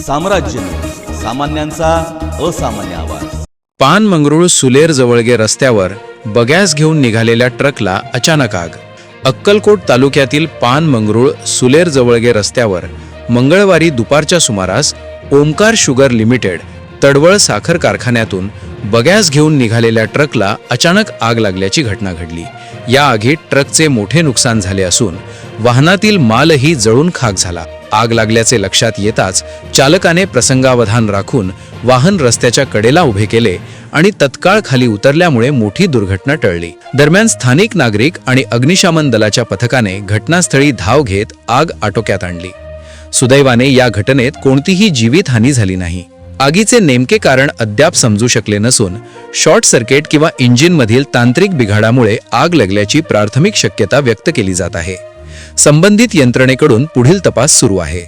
साम्राज्य, सामान्यांचा असामान्य आवाज। पानमंगरूळ सुलेर जवळगे रस्त्यावर बगॅस घेऊन निघालेल्या ट्रकला अचानक आग। अक्कलकोट तालुक्यातील पानमंगरूळ सुलेर जवळगे रस्त्यावर मंगळवारी दुपारच्या सुमारास ओमकार शुगर लिमिटेड तडवळ साखर कारखान्यातून बगॅस घेऊन निघालेल्या ट्रकला अचानक आग लागल्याची घटना घडली। या आगीत ट्रकचे मोठे नुकसान झाले असून वाहनातील मालही जळून खाक झाला। आग लागल्याचे लक्षात येताच चालकाने प्रसंगावधान राखून वाहन रस्त्याच्या कडेला उभे केले आणि तत्काळ खाली उतरल्यामुळे मोठी दुर्घटना टळली। दरम्यान स्थानिक नागरिक आणि अग्निशमन दलाच्या पथकाने घटनास्थळी धाव घेत आग आटोक्यात आणली। सुदैवाने या घटनेत कोणतीही जीवितहानी झाली नाही। आगीचे नेमके कारण अद्याप समजू शकले नसून शॉर्ट सर्किट किंवा इंजिनमधील तांत्रिक बिघाडामुळे आग लागल्याची प्राथमिक शक्यता व्यक्त केली जात आहे। संबंधित यंत्रणेकडून पुढील तपास सुरू आहे।